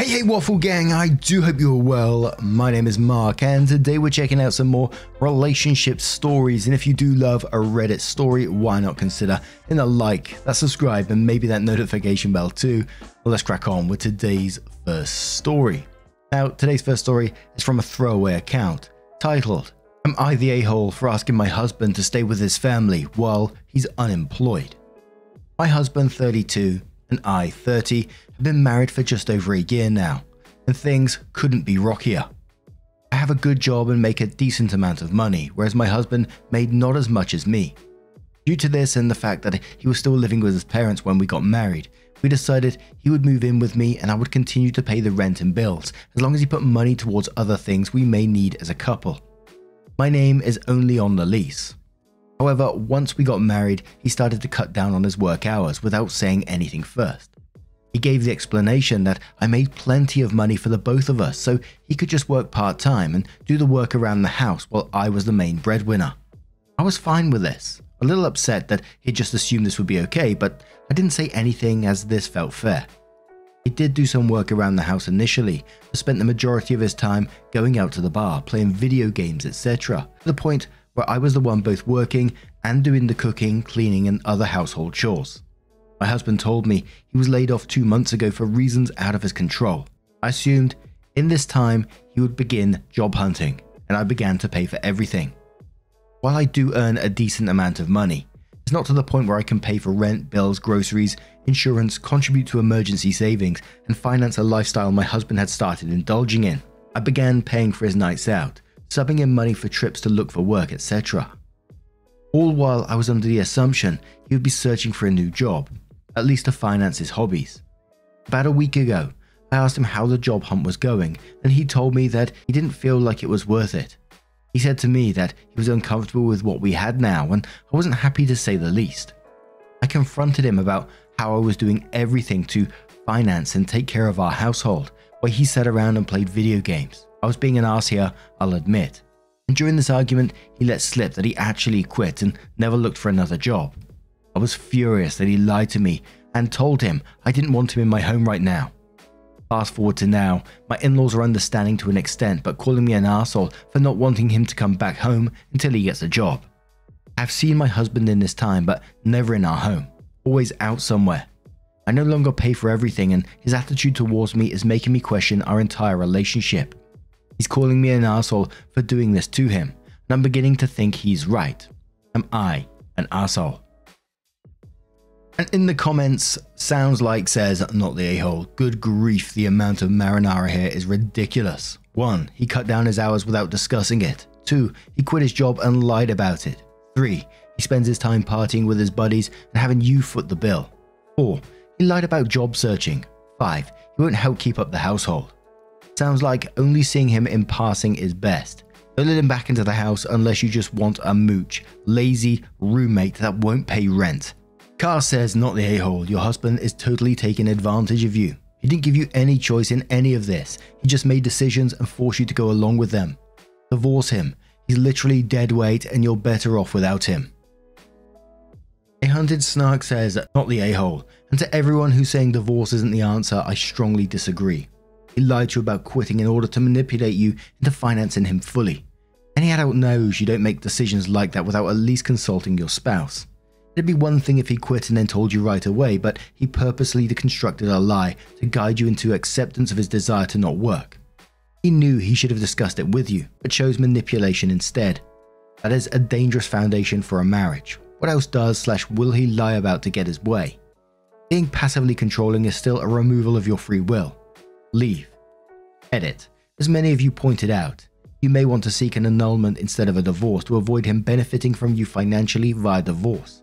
Hey Waffle Gang, I do hope you're well. My name is Mark and today we're checking out some more relationship stories, and if you do love a Reddit story, why not consider hitting a like, that subscribe and maybe that notification bell too. Well, let's crack on with today's first story. Now, today's first story is from a throwaway account titled, "Am I the a-hole for asking my husband to stay with his family while he's unemployed?" My husband, 32, and I, 30, have been married for just over a year now, and things couldn't be rockier. I have a good job and make a decent amount of money, whereas my husband made not as much as me. Due to this and the fact that he was still living with his parents when we got married, we decided he would move in with me and I would continue to pay the rent and bills, as long as he put money towards other things we may need as a couple. My name is only on the lease. However, once we got married, he started to cut down on his work hours without saying anything first. He gave the explanation that I made plenty of money for the both of us, so he could just work part-time and do the work around the house while I was the main breadwinner. I was fine with this, a little upset that he just assumed this would be okay, but I didn't say anything as this felt fair. He did do some work around the house initially, but spent the majority of his time going out to the bar, playing video games, etc., to the point where I was the one both working and doing the cooking, cleaning and other household chores. My husband told me he was laid off 2 months ago for reasons out of his control. I assumed in this time he would begin job hunting, and I began to pay for everything. While I do earn a decent amount of money, it's not to the point where I can pay for rent, bills, groceries, insurance, contribute to emergency savings, and finance a lifestyle my husband had started indulging in. I began paying for his nights out, subbing in money for trips to look for work, etc. All while I was under the assumption he would be searching for a new job, at least to finance his hobbies. About a week ago, I asked him how the job hunt was going, and he told me that he didn't feel like it was worth it. He said to me that he was uncomfortable with what we had now, and I wasn't happy to say the least. I confronted him about how I was doing everything to finance and take care of our household, while he sat around and played video games. I was being an arse here, I'll admit. And during this argument, he let slip that he actually quit and never looked for another job. I was furious that he lied to me and told him I didn't want him in my home right now. Fast forward to now, my in-laws are understanding to an extent, but calling me an arsehole for not wanting him to come back home until he gets a job. I've seen my husband in this time, but never in our home, always out somewhere. I no longer pay for everything, and his attitude towards me is making me question our entire relationship. He's calling me an arsehole for doing this to him, and I'm beginning to think he's right. Am I an arsehole? And in the comments, sounds like says, "Not the a-hole." Good grief, the amount of marinara here is ridiculous. 1. He cut down his hours without discussing it. 2. He quit his job and lied about it. 3. He spends his time partying with his buddies and having you foot the bill. 4. He lied about job searching. 5. He won't help keep up the household. Sounds like only seeing him in passing is best. Don't let him back into the house unless you just want a mooch, lazy roommate that won't pay rent. Car says, "Not the a-hole. Your husband is totally taking advantage of you. He didn't give you any choice in any of this. He just made decisions and forced you to go along with them. Divorce him. He's literally dead weight and you're better off without him." A Hunted Snark says, "Not the a-hole. And to everyone who's saying divorce isn't the answer, I strongly disagree. He lied to you about quitting in order to manipulate you into financing him fully. Any adult knows you don't make decisions like that without at least consulting your spouse. It'd be one thing if he quit and then told you right away, but he purposely constructed a lie to guide you into acceptance of his desire to not work. He knew he should have discussed it with you, but chose manipulation instead. That is a dangerous foundation for a marriage. What else does/will he lie about to get his way? Being passively controlling is still a removal of your free will. Leave. Edit. As many of you pointed out, you may want to seek an annulment instead of a divorce to avoid him benefiting from you financially via divorce.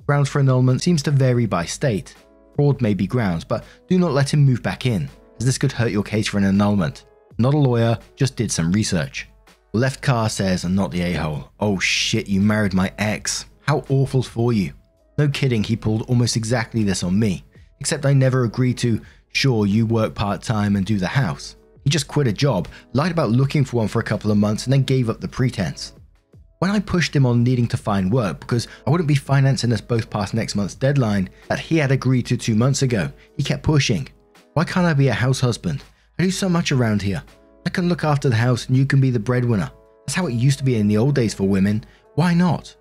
Grounds for annulment seems to vary by state. Fraud may be grounds, but do not let him move back in, as this could hurt your case for an annulment. Not a lawyer, just did some research." Left Car says, "Not the a-hole. Oh shit, you married my ex. How awful for you. No kidding, he pulled almost exactly this on me, except I never agreed to, sure, you work part-time and do the house. He just quit a job, lied about looking for one for a couple of months, and then gave up the pretense. When I pushed him on needing to find work because I wouldn't be financing us both past next month's deadline that he had agreed to 2 months ago, he kept pushing. Why can't I be a house husband? I do so much around here. I can look after the house and you can be the breadwinner. That's how it used to be in the old days for women. Why not?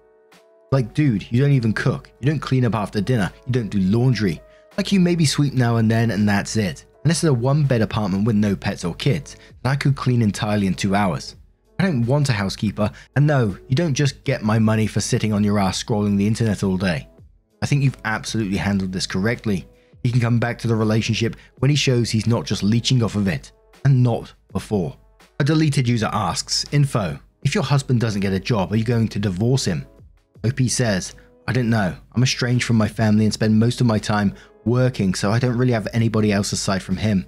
Like, dude, you don't even cook. You don't clean up after dinner. You don't do laundry. Like, you maybe sweep now and then and that's it. And this is a one-bed apartment with no pets or kids, and I could clean entirely in 2 hours. I don't want a housekeeper, and no, you don't just get my money for sitting on your ass scrolling the internet all day. I think you've absolutely handled this correctly. He can come back to the relationship when he shows he's not just leeching off of it, and not before. A deleted user asks, info, if your husband doesn't get a job, are you going to divorce him? OP says, I don't know, I'm estranged from my family and spend most of my time working, so I don't really have anybody else aside from him.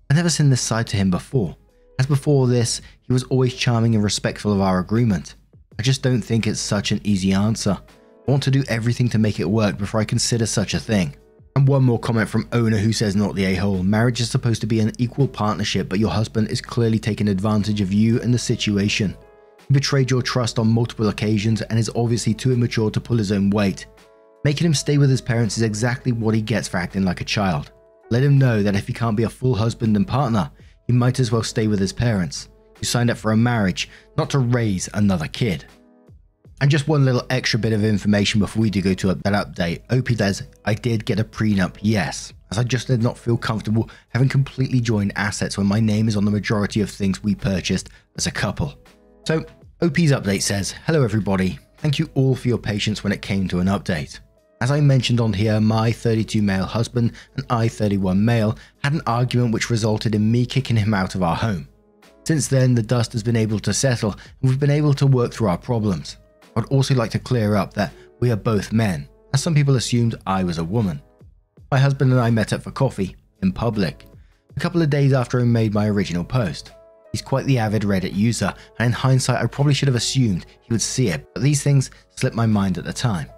I've never seen this side to him before. As before this, he was always charming and respectful of our agreement. I just don't think it's such an easy answer. I want to do everything to make it work before I consider such a thing. And one more comment from Owner who says, not the a-hole. Marriage is supposed to be an equal partnership, but your husband is clearly taking advantage of you and the situation. He betrayed your trust on multiple occasions and is obviously too immature to pull his own weight. Making him stay with his parents is exactly what he gets for acting like a child. Let him know that if he can't be a full husband and partner, he might as well stay with his parents. You signed up for a marriage, not to raise another kid. And just one little extra bit of information before we do go to that update. OP says, I did get a prenup, yes, as I just did not feel comfortable having completely joined assets when my name is on the majority of things we purchased as a couple. So OP's update says, hello everybody, thank you all for your patience when it came to an update. As I mentioned on here, my 32 male husband and I 31 male had an argument which resulted in me kicking him out of our home. Since then, the dust has been able to settle and we've been able to work through our problems. I'd also like to clear up that we are both men, as some people assumed I was a woman. My husband and I met up for coffee, in public, a couple of days after I made my original post. He's quite the avid Reddit user, and in hindsight I probably should have assumed he would see it, but these things slipped my mind at the time.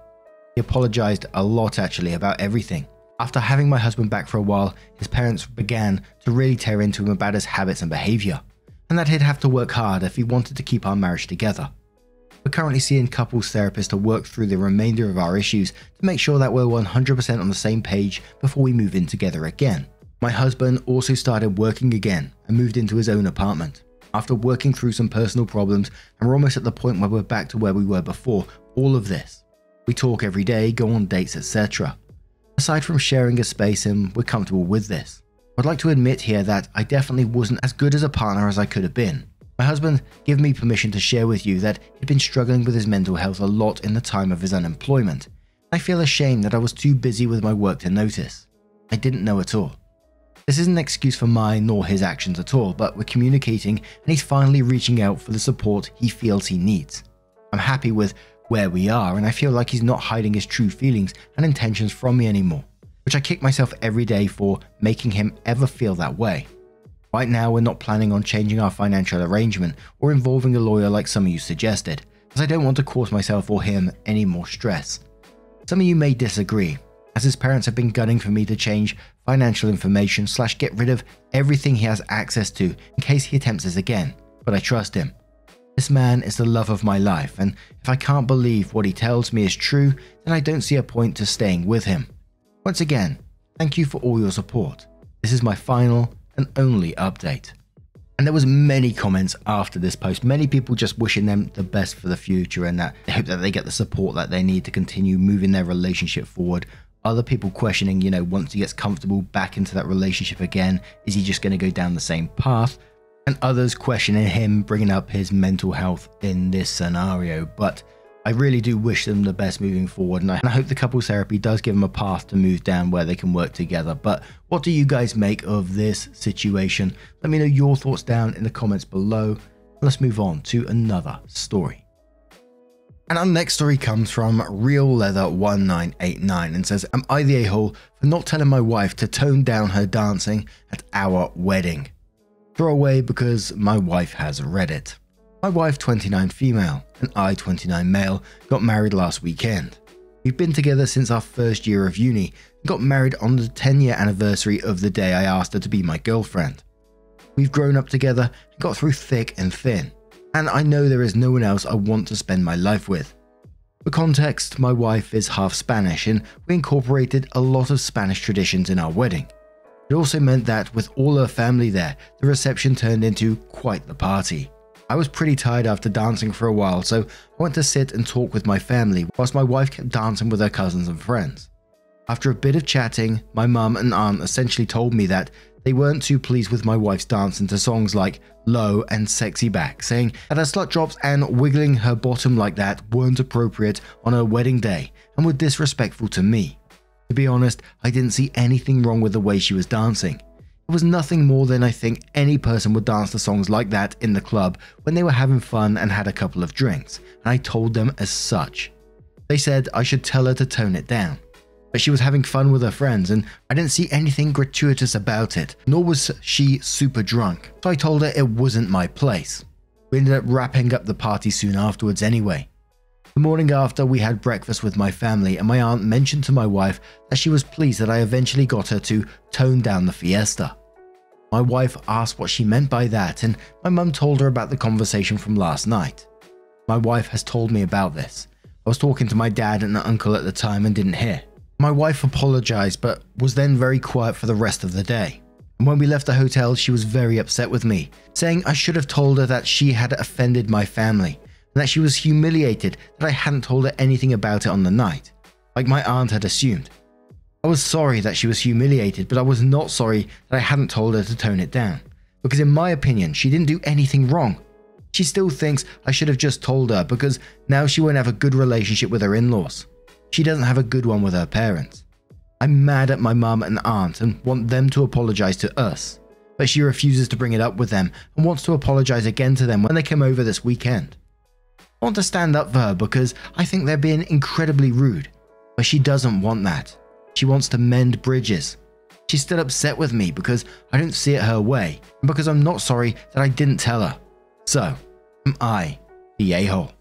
He apologized a lot actually about everything. After having my husband back for a while, his parents began to really tear into him about his habits and behavior, and that he'd have to work hard if he wanted to keep our marriage together. We're currently seeing couples therapists to work through the remainder of our issues to make sure that we're 100% on the same page before we move in together again. My husband also started working again and moved into his own apartment. After working through some personal problems, and we're almost at the point where we're back to where we were before all of this. We talk every day, go on dates, etc. Aside from sharing a space, and we're comfortable with this. I'd like to admit here that I definitely wasn't as good as a partner as I could have been. My husband gave me permission to share with you that he'd been struggling with his mental health a lot in the time of his unemployment. I feel ashamed that I was too busy with my work to notice. I didn't know at all. This isn't an excuse for mine nor his actions at all, but we're communicating and he's finally reaching out for the support he feels he needs. I'm happy with where we are and I feel like he's not hiding his true feelings and intentions from me anymore, which I kick myself every day for making him ever feel that way. Right now, we're not planning on changing our financial arrangement or involving a lawyer like some of you suggested, as I don't want to cause myself or him any more stress. Some of you may disagree, as his parents have been gunning for me to change financial information / get rid of everything he has access to in case he attempts this again, but I trust him. This man is the love of my life, and if I can't believe what he tells me is true, then I don't see a point to staying with him. Once again, thank you for all your support. This is my final and only update. And there was many comments after this post, many people just wishing them the best for the future and that they hope that they get the support that they need to continue moving their relationship forward. Other people questioning, once he gets comfortable back into that relationship again, is he just going to go down the same path? And others questioning him bringing up his mental health in this scenario. But I really do wish them the best moving forward, and I hope the couples therapy does give them a path to move down where they can work together. But what do you guys make of this situation? Let me know your thoughts down in the comments below. Let's move on to another story. And our next story comes from RealLeather1989 and says, am I the a-hole for not telling my wife to tone down her dancing at our wedding? Throw away because my wife has read it. My wife, 29 female, and I, 29 male, got married last weekend. We've been together since our first year of uni and got married on the 10-year anniversary of the day I asked her to be my girlfriend. We've grown up together and got through thick and thin, and I know there is no one else I want to spend my life with. For context, my wife is half Spanish and we incorporated a lot of Spanish traditions in our wedding. It also meant that with all her family there, the reception turned into quite the party. I was pretty tired after dancing for a while, so I went to sit and talk with my family whilst my wife kept dancing with her cousins and friends. After a bit of chatting, my mum and aunt essentially told me that they weren't too pleased with my wife's dancing to songs like Low and Sexy Back, saying that her slut drops and wiggling her bottom like that weren't appropriate on her wedding day and were disrespectful to me. To be honest, I didn't see anything wrong with the way she was dancing. It was nothing more than I think any person would dance to songs like that in the club when they were having fun and had a couple of drinks, and I told them as such. They said I should tell her to tone it down. But she was having fun with her friends and I didn't see anything gratuitous about it, nor was she super drunk, so I told her it wasn't my place. We ended up wrapping up the party soon afterwards anyway. The morning after, we had breakfast with my family and my aunt mentioned to my wife that she was pleased that I eventually got her to tone down the fiesta. My wife asked what she meant by that and my mum told her about the conversation from last night. My wife has told me about this. I was talking to my dad and uncle at the time and didn't hear. My wife apologized but was then very quiet for the rest of the day. And when we left the hotel, she was very upset with me, saying I should have told her that she had offended my family and that she was humiliated that I hadn't told her anything about it on the night, like my aunt had assumed. I was sorry that she was humiliated, but I was not sorry that I hadn't told her to tone it down, because in my opinion, she didn't do anything wrong. She still thinks I should have just told her because now she won't have a good relationship with her in-laws. She doesn't have a good one with her parents. I'm mad at my mum and aunt and want them to apologize to us, but she refuses to bring it up with them and wants to apologize again to them when they come over this weekend. I want to stand up for her because I think they're being incredibly rude, but she doesn't want that. She wants to mend bridges. She's still upset with me because I don't see it her way and because I'm not sorry that I didn't tell her. So, am I the a-hole?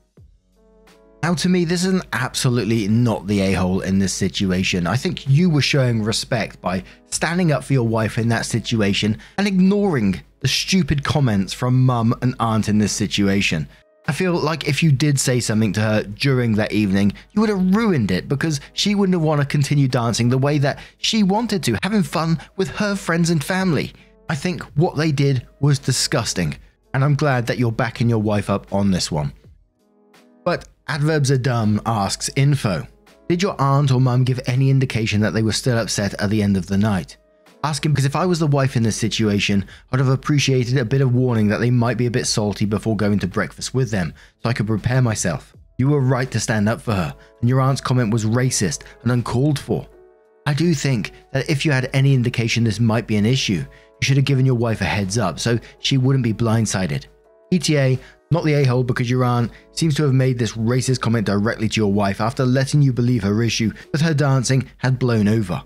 Now to me, this is absolutely not the a-hole in this situation. I think you were showing respect by standing up for your wife in that situation and ignoring the stupid comments from mum and aunt in this situation. I feel like if you did say something to her during that evening, you would have ruined it because she wouldn't want to continue dancing the way that she wanted to, having fun with her friends and family. I think what they did was disgusting, and I'm glad that you're backing your wife up on this one. But Adverbs Are Dumb asks info. Did your aunt or mum give any indication that they were still upset at the end of the night? Asking because if I was the wife in this situation, I'd have appreciated a bit of warning that they might be a bit salty before going to breakfast with them, so I could prepare myself. You were right to stand up for her, and your aunt's comment was racist and uncalled for. I do think that if you had any indication this might be an issue, you should have given your wife a heads up so she wouldn't be blindsided. ETA, not the a-hole because your aunt seems to have made this racist comment directly to your wife after letting you believe her issue with her dancing had blown over.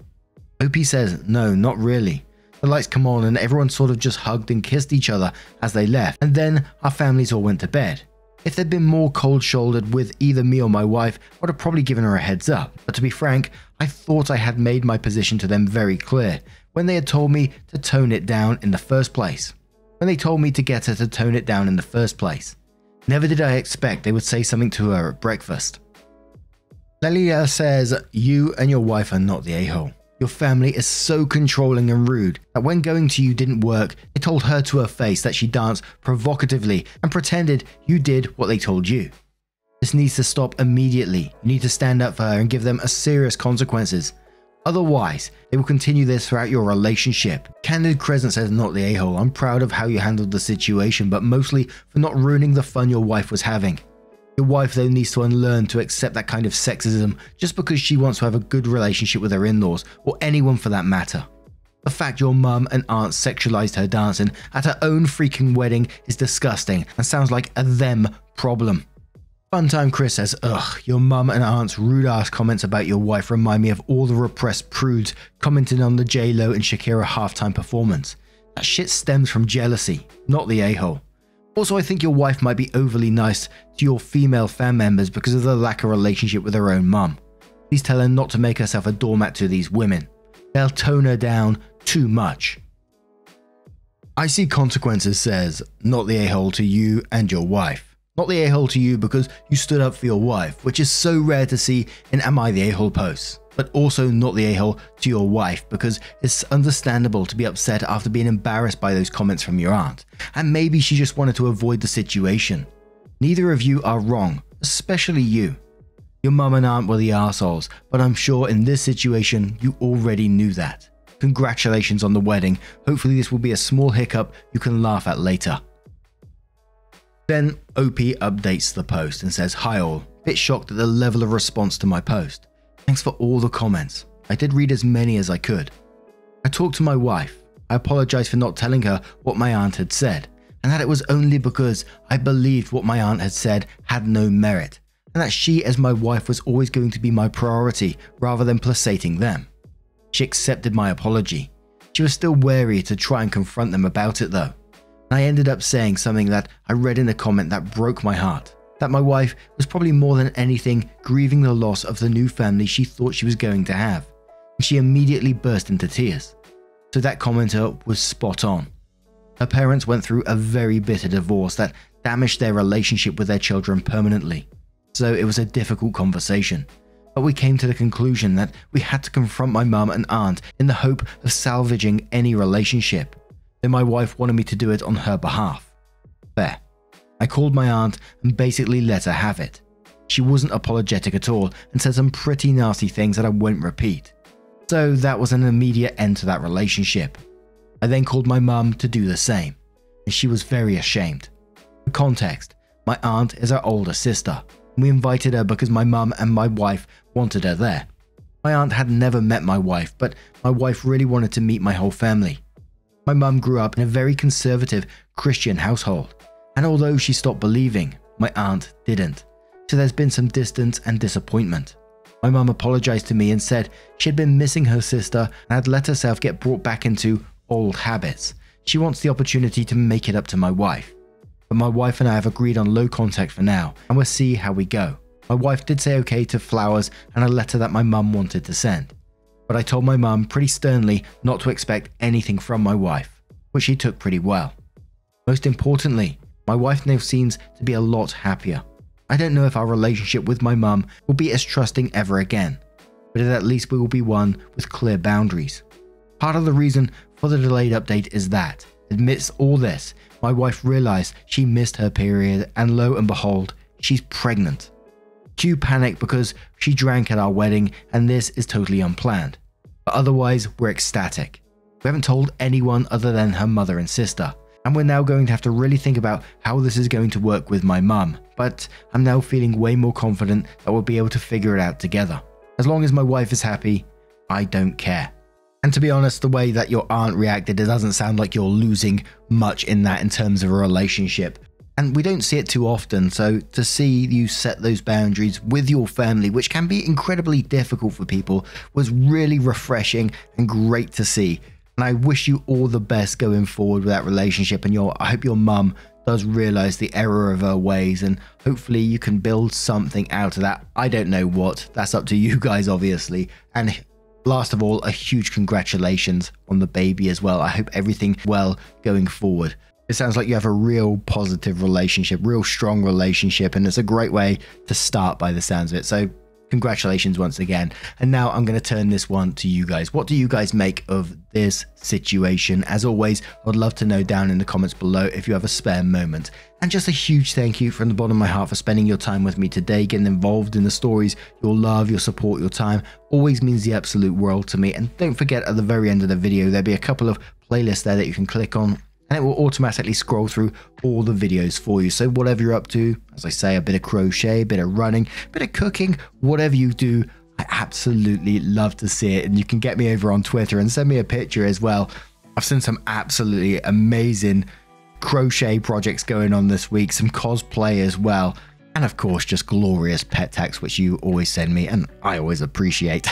OP says, no, not really. The lights come on and everyone sort of just hugged and kissed each other as they left, and then our families all went to bed. If they'd been more cold-shouldered with either me or my wife, I would have probably given her a heads up, but to be frank, I thought I had made my position to them very clear when they had told me to tone it down in the first place. When they told me to get her to tone it down in the first place. Never did I expect they would say something to her at breakfast. Lelia says, you and your wife are not the a-hole. Your family is so controlling and rude that when going to you didn't work, they told her to her face that she danced provocatively and pretended you did what they told you. This needs to stop immediately. You need to stand up for her and give them a serious consequences. Otherwise, they will continue this throughout your relationship. Candid Crescent says, not the a-hole. I'm proud of how you handled the situation, but mostly for not ruining the fun your wife was having. Your wife though needs to unlearn to accept that kind of sexism just because she wants to have a good relationship with her in-laws, or anyone for that matter. The fact your mum and aunt sexualized her dancing at her own freaking wedding is disgusting and sounds like a them problem. Funtime Chris says, ugh, your mum and aunt's rude ass comments about your wife remind me of all the repressed prudes commenting on the J-Lo and Shakira halftime performance. That shit stems from jealousy, not the a-hole. Also, I think your wife might be overly nice to your female fan members because of the lack of relationship with her own mum. Please tell her not to make herself a doormat to these women. They'll tone her down too much. I See Consequences says, not the a-hole to you and your wife. Not the a-hole to you because you stood up for your wife, which is so rare to see in Am I the A-hole posts. But also not the a-hole to your wife because it's understandable to be upset after being embarrassed by those comments from your aunt. And maybe she just wanted to avoid the situation. Neither of you are wrong, especially you. Your mum and aunt were the arseholes, but I'm sure in this situation you already knew that. Congratulations on the wedding. Hopefully this will be a small hiccup you can laugh at later. Then OP updates the post and says, "Hi all, bit shocked at the level of response to my post. Thanks for all the comments. I did read as many as I could. I talked to my wife. I apologized for not telling her what my aunt had said, and that it was only because I believed what my aunt had said had no merit, and that she as my wife was always going to be my priority rather than placating them. She accepted my apology. She was still wary to try and confront them about it though. And I ended up saying something that I read in a comment that broke my heart. That my wife was probably more than anything grieving the loss of the new family she thought she was going to have. And she immediately burst into tears. So that commenter was spot on. Her parents went through a very bitter divorce that damaged their relationship with their children permanently. So it was a difficult conversation. But we came to the conclusion that we had to confront my mum and aunt in the hope of salvaging any relationship. Then my wife wanted me to do it on her behalf. Fair. I called my aunt and basically let her have it. She wasn't apologetic at all and said some pretty nasty things that I won't repeat. So that was an immediate end to that relationship. I then called my mum to do the same, and she was very ashamed. For context, my aunt is our older sister, and we invited her because my mum and my wife wanted her there. My aunt had never met my wife, but my wife really wanted to meet my whole family. My mum grew up in a very conservative Christian household, and although she stopped believing, my aunt didn't. So there's been some distance and disappointment. My mum apologized to me and said she had been missing her sister and had let herself get brought back into old habits. She wants the opportunity to make it up to my wife. But my wife and I have agreed on low contact for now, and we'll see how we go. My wife did say okay to flowers and a letter that my mum wanted to send. But I told my mum pretty sternly not to expect anything from my wife, which she took pretty well. Most importantly, my wife now seems to be a lot happier. I don't know if our relationship with my mum will be as trusting ever again, but at least we will be one with clear boundaries. Part of the reason for the delayed update is that, amidst all this, my wife realized she missed her period and lo and behold, she's pregnant. Cue panic because she drank at our wedding and this is totally unplanned. But otherwise, we're ecstatic. We haven't told anyone other than her mother and sister. And we're now going to have to really think about how this is going to work with my mum. But I'm now feeling way more confident that we'll be able to figure it out together. As long as my wife is happy, I don't care. And to be honest, the way that your aunt reacted, it doesn't sound like you're losing much in that in terms of a relationship. And we don't see it too often, so to see you set those boundaries with your family, which can be incredibly difficult for people, was really refreshing and great to see. And I wish you all the best going forward with that relationship, and I hope your mum does realize the error of her ways, and hopefully you can build something out of that. I don't know what, that's up to you guys obviously. And last of all, a huge congratulations on the baby as well. I hope everything well going forward. It sounds like you have a real positive relationship, real strong relationship, and it's a great way to start by the sounds of it. So congratulations once again. And now I'm going to turn this one to you guys. What do you guys make of this situation? As always, I'd love to know down in the comments below if you have a spare moment. And just a huge thank you from the bottom of my heart for spending your time with me today, getting involved in the stories. Your love, your support, your time always means the absolute world to me. And don't forget, at the very end of the video, there'll be a couple of playlists there that you can click on, and it will automatically scroll through all the videos for you. So whatever you're up to, as I say, a bit of crochet, a bit of running, a bit of cooking, whatever you do, I absolutely love to see it. And you can get me over on Twitter and send me a picture as well. I've seen some absolutely amazing crochet projects going on this week, some cosplay as well. And of course, just glorious pet tags, which you always send me and I always appreciate.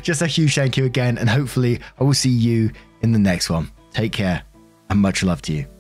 Just a huge thank you again. And hopefully I will see you in the next one. Take care. And much love to you.